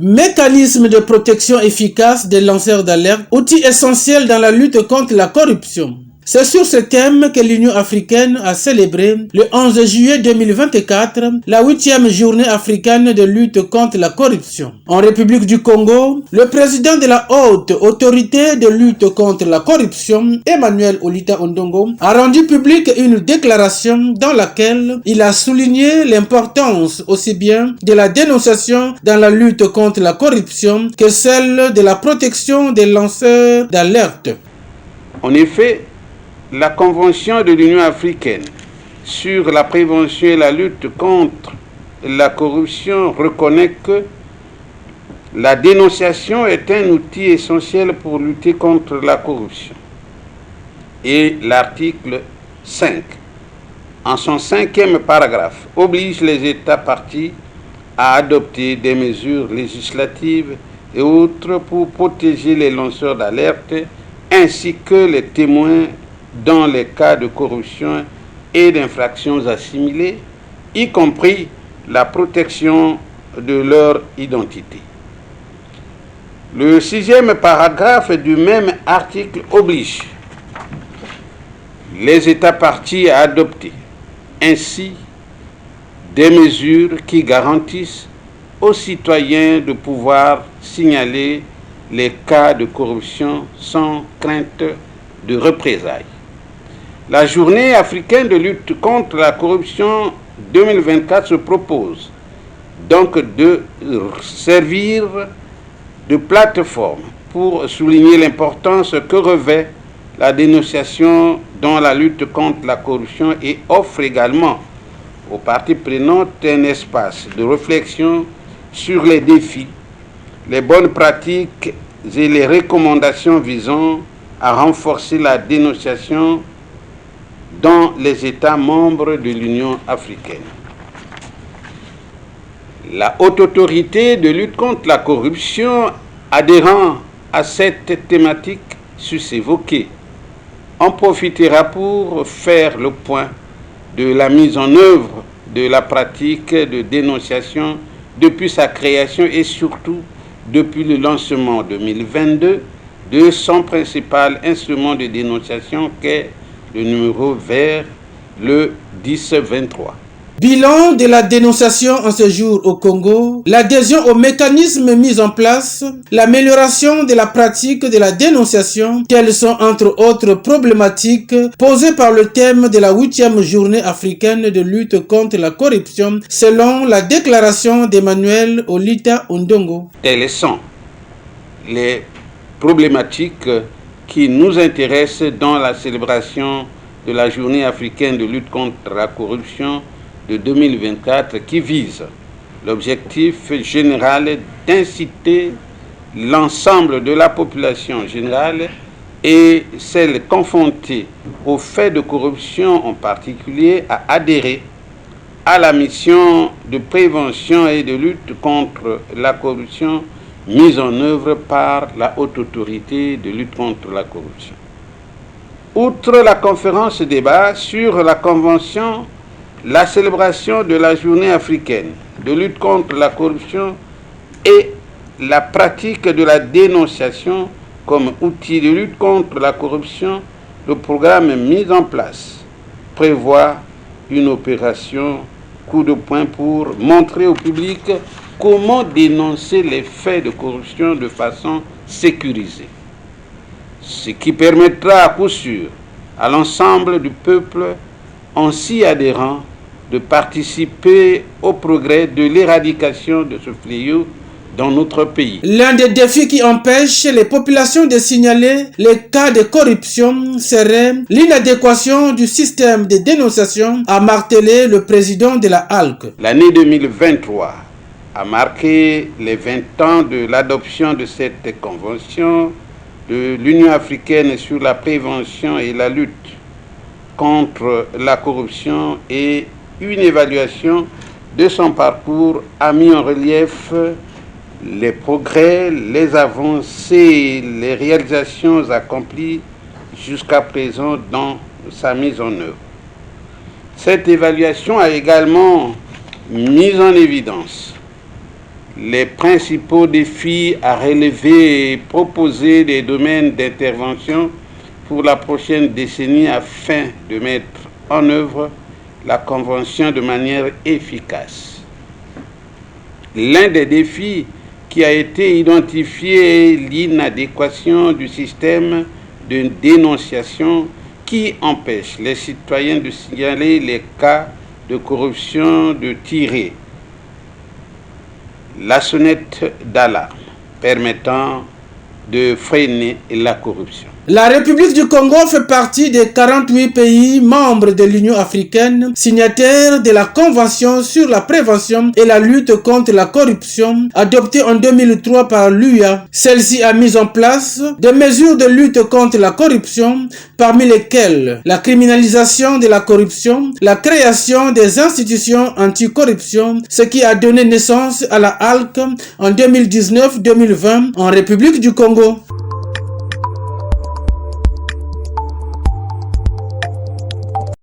Mécanisme de protection efficace des lanceurs d'alerte, outil essentiel dans la lutte contre la corruption. C'est sur ce thème que l'Union africaine a célébré le 11 juillet 2024 la 8e journée africaine de lutte contre la corruption. En République du Congo, le président de la haute autorité de lutte contre la corruption, Emmanuel Olita Ondongo, a rendu publique une déclaration dans laquelle il a souligné l'importance aussi bien de la dénonciation dans la lutte contre la corruption que celle de la protection des lanceurs d'alerte. En effet, la Convention de l'Union africaine sur la prévention et la lutte contre la corruption reconnaît que la dénonciation est un outil essentiel pour lutter contre la corruption. Et l'article 5, en son 5e paragraphe, oblige les États partis à adopter des mesures législatives et autres pour protéger les lanceurs d'alerte ainsi que les témoins dans les cas de corruption et d'infractions assimilées, y compris la protection de leur identité. Le 6e paragraphe du même article oblige les États partis à adopter ainsi des mesures qui garantissent aux citoyens de pouvoir signaler les cas de corruption sans crainte de représailles. La journée africaine de lutte contre la corruption 2024 se propose donc de servir de plateforme pour souligner l'importance que revêt la dénonciation dans la lutte contre la corruption et offre également aux parties prenantes un espace de réflexion sur les défis, les bonnes pratiques et les recommandations visant à renforcer la dénonciation dans les États membres de l'Union africaine. La haute autorité de lutte contre la corruption adhérant à cette thématique sus-évoquée en profitera pour faire le point de la mise en œuvre de la pratique de dénonciation depuis sa création et surtout depuis le lancement 2022 de son principal instrument de dénonciation qu'est le numéro vert, le 1023. Bilan de la dénonciation en ce jour au Congo, l'adhésion aux mécanismes mis en place, l'amélioration de la pratique de la dénonciation, telles sont entre autres problématiques posées par le thème de la 8e journée africaine de lutte contre la corruption, selon la déclaration d'Emmanuel Olita Ondongo. Telles sont les problématiques qui nous intéressent dans la célébration de la journée africaine de lutte contre la corruption de 2024 qui vise l'objectif général d'inciter l'ensemble de la population générale et celle confrontée aux faits de corruption en particulier à adhérer à la mission de prévention et de lutte contre la corruption mise en œuvre par la haute autorité de lutte contre la corruption. Outre la conférence débat sur la convention, la célébration de la journée africaine de lutte contre la corruption et la pratique de la dénonciation comme outil de lutte contre la corruption, le programme mis en place prévoit une opération coup de poing pour montrer au public comment dénoncer les faits de corruption de façon sécurisée, ce qui permettra à coup sûr à l'ensemble du peuple en s'y adhérant de participer au progrès de l'éradication de ce fléau dans notre pays. L'un des défis qui empêche les populations de signaler les cas de corruption serait l'inadéquation du système de dénonciation, a martelé le président de la ALC. L'année 2023 a marqué les 20 ans de l'adoption de cette convention de l'Union africaine sur la prévention et la lutte contre la corruption, et une évaluation de son parcours a mis en relief les progrès, les avancées, les réalisations accomplies jusqu'à présent dans sa mise en œuvre. Cette évaluation a également mis en évidence les principaux défis à relever et proposer des domaines d'intervention pour la prochaine décennie afin de mettre en œuvre la Convention de manière efficace. L'un des défis qui a été identifié est l'inadéquation du système de dénonciation qui empêche les citoyens de signaler les cas de corruption, de tirer la sonnette d'alarme permettant de freiner la corruption. La République du Congo fait partie des 48 pays membres de l'Union africaine, signataires de la Convention sur la prévention et la lutte contre la corruption, adoptée en 2003 par l'UA. Celle-ci a mis en place des mesures de lutte contre la corruption, parmi lesquelles la criminalisation de la corruption, la création des institutions anticorruption, ce qui a donné naissance à la HALC en 2019-2020 en République du Congo.